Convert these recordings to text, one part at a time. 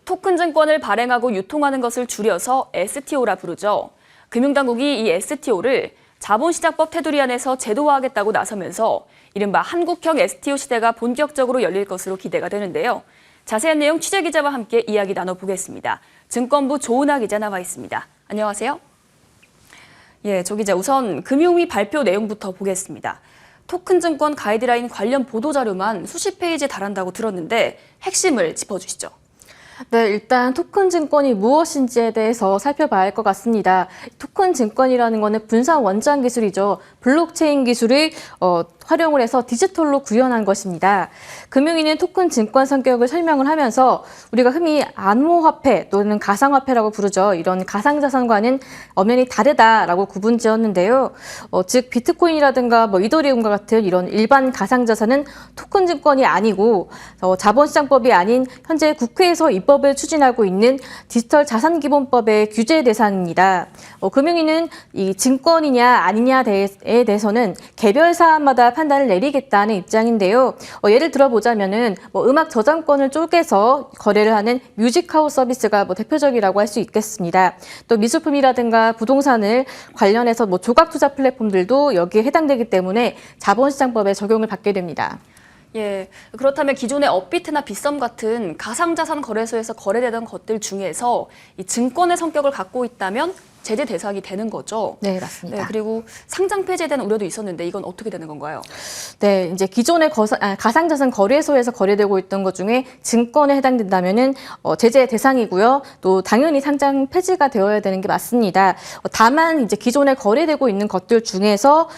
토큰 증권을 발행하고 유통하는 것을 줄여서 STO라 부르죠. 금융당국이 이 STO를 자본시장법 테두리 안에서 제도화하겠다고 나서면서 이른바 한국형 STO 시대가 본격적으로 열릴 것으로 기대가 되는데요. 자세한 내용 취재기자와 함께 이야기 나눠보겠습니다. 증권부 조은하 기자 나와 있습니다. 안녕하세요. 예, 조 기자, 우선 금융위 발표 내용부터 보겠습니다. 토큰 증권 가이드라인 관련 보도자료만 수십 페이지에 달한다고 들었는데 핵심을 짚어주시죠. 네, 일단 토큰 증권이 무엇인지에 대해서 살펴봐야 할 것 같습니다. 토큰 증권이라는 거는 분산 원장 기술이죠. 블록체인 기술을 활용을 해서 디지털로 구현한 것입니다. 금융위는 토큰 증권 성격을 설명을 하면서 우리가 흔히 암호화폐 또는 가상화폐라고 부르죠. 이런 가상자산과는 엄연히 다르다라고 구분지었는데요. 즉 비트코인이라든가 이더리움과 같은 이런 일반 가상자산은 토큰 증권이 아니고 자본시장법이 아닌 현재 국회에서 입법을 추진하고 있는 디지털 자산기본법의 규제 대상입니다. 금융위는 이 증권이냐 아니냐에 대해서는 개별 사안마다 판단을 내리겠다는 입장인데요. 예를 들어보자면은 음악 저작권을 쪼개서 거래를 하는 뮤직하우스 서비스가 대표적이라고 할 수 있겠습니다. 또 미술품이라든가 부동산을 관련해서 조각 투자 플랫폼들도 여기에 해당되기 때문에 자본시장법에 적용을 받게 됩니다. 예, 그렇다면 기존의 업비트나 빗썸 같은 가상자산 거래소에서 거래되던 것들 중에서 이 증권의 성격을 갖고 있다면 제재 대상이 되는 거죠? 네, 맞습니다. 네, 그리고 상장 폐지에 대한 우려도 있었는데 이건 어떻게 되는 건가요? 네, 이제 기존의 가상자산 거래소에서 거래되고 있던 것 중에 증권에 해당된다면은 제재 대상이고요. 또 당연히 상장 폐지가 되어야 되는 게 맞습니다. 다만 이제 기존에 거래되고 있는 것들 중에서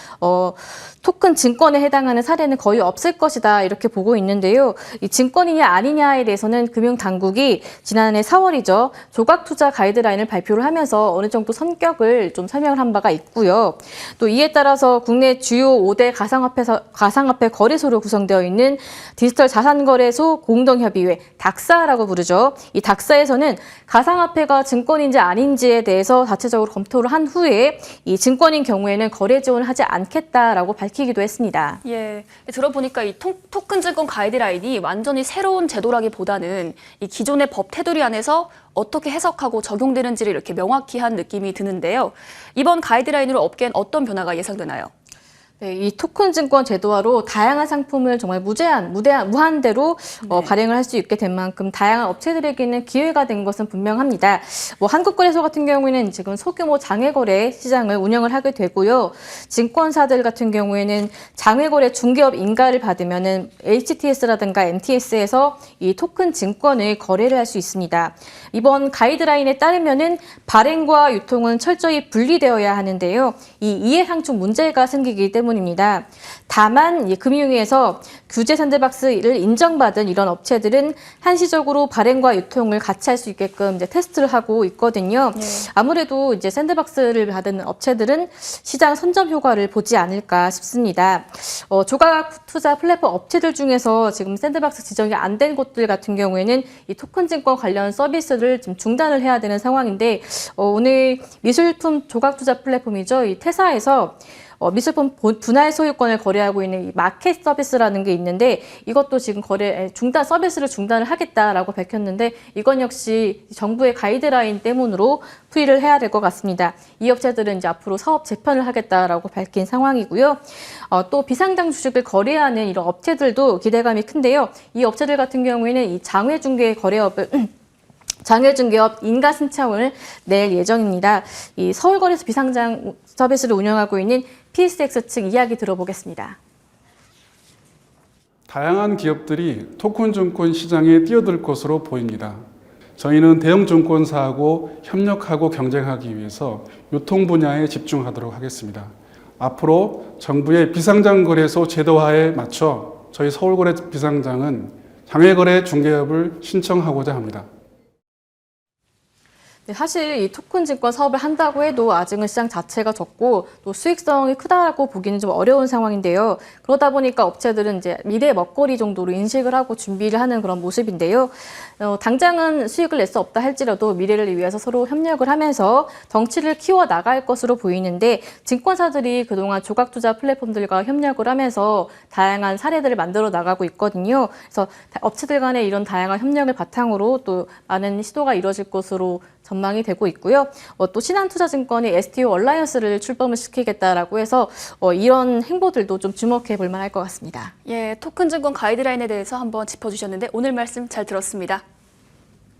토큰 증권에 해당하는 사례는 거의 없을 것이다 이렇게 보고 있는데요. 이 증권이냐 아니냐에 대해서는 금융당국이 지난해 4월이죠. 조각투자 가이드라인을 발표를 하면서 어느 정도 성격을 좀 설명을 한 바가 있고요. 또 이에 따라서 국내 주요 5대 가상화폐 거래소로 구성되어 있는 디지털 자산거래소 공동협의회 닥사라고 부르죠. 이 닥사에서는 가상화폐가 증권인지 아닌지에 대해서 자체적으로 검토를 한 후에 이 증권인 경우에는 거래 지원을 하지 않겠다라고 밝히기도 했습니다. 예, 들어보니까 이 토큰 증권 가이드라인이 완전히 새로운 제도라기보다는 이 기존의 법 테두리 안에서 어떻게 해석하고 적용되는지를 이렇게 명확히 한 느낌이 드는데요. 이번 가이드라인으로 업계엔 어떤 변화가 예상되나요? 네, 이 토큰 증권 제도화로 다양한 상품을 정말 무한대로 발행을 할 수 있게 된 만큼 다양한 업체들에게는 기회가 된 것은 분명합니다. 한국거래소 같은 경우에는 지금 소규모 장외거래 시장을 운영을 하게 되고요. 증권사들 같은 경우에는 장외거래 중개업 인가를 받으면은 HTS라든가 MTS에서 이 토큰 증권을 거래를 할 수 있습니다. 이번 가이드라인에 따르면은 발행과 유통은 철저히 분리되어야 하는데요. 이 이해상충 문제가 생기기 때문입니다. 다만 금융위에서 규제 샌드박스를 인정받은 이런 업체들은 한시적으로 발행과 유통을 같이 할 수 있게끔 이제 테스트를 하고 있거든요. 네. 아무래도 이제 샌드박스를 받은 업체들은 시장 선점 효과를 보지 않을까 싶습니다. 조각 투자 플랫폼 업체들 중에서 지금 샌드박스 지정이 안 된 곳들 같은 경우에는 이 토큰 증권 관련 서비스를 좀 중단을 해야 되는 상황인데 오늘 미술품 조각 투자 플랫폼이죠. 이 테사에서 미술품 분할 소유권을 거래하고 있는 이 마켓 서비스라는 게 있는데 이것도 지금 서비스를 중단을 하겠다라고 밝혔는데 이건 역시 정부의 가이드라인 때문으로 풀이를 해야 될 것 같습니다. 이 업체들은 이제 앞으로 사업 재편을 하겠다라고 밝힌 상황이고요. 또 비상장 주식을 거래하는 이런 업체들도 기대감이 큰데요. 이 업체들 같은 경우에는 이 장외중개 거래업을 장외중개업 인가 신청을 낼 예정입니다. 이 서울거래소 비상장 서비스를 운영하고 있는 PSX 측 이야기 들어보겠습니다. 다양한 기업들이 토큰 증권 시장에 뛰어들 것으로 보입니다. 저희는 대형 증권사하고 협력하고 경쟁하기 위해서 유통 분야에 집중하도록 하겠습니다. 앞으로 정부의 비상장 거래소 제도화에 맞춰 저희 서울거래 비상장은 장외거래 중개업을 신청하고자 합니다. 네, 사실 이 토큰 증권 사업을 한다고 해도 아직은 시장 자체가 적고 또 수익성이 크다고 보기는 좀 어려운 상황인데요. 그러다 보니까 업체들은 이제 미래 먹거리 정도로 인식을 하고 준비를 하는 그런 모습인데요. 당장은 수익을 낼 수 없다 할지라도 미래를 위해서 서로 협력을 하면서 덩치를 키워 나갈 것으로 보이는데 증권사들이 그동안 조각 투자 플랫폼들과 협력을 하면서 다양한 사례들을 만들어 나가고 있거든요. 그래서 업체들 간의 이런 다양한 협력을 바탕으로 또 많은 시도가 이루어질 것으로 전망이 되고 있고요. 또 신한투자증권이 STO 얼라이언스를 출범을 시키겠다라고 해서 이런 행보들도 좀 주목해 볼 만할 것 같습니다. 예, 토큰 증권 가이드라인에 대해서 한번 짚어주셨는데 오늘 말씀 잘 들었습니다.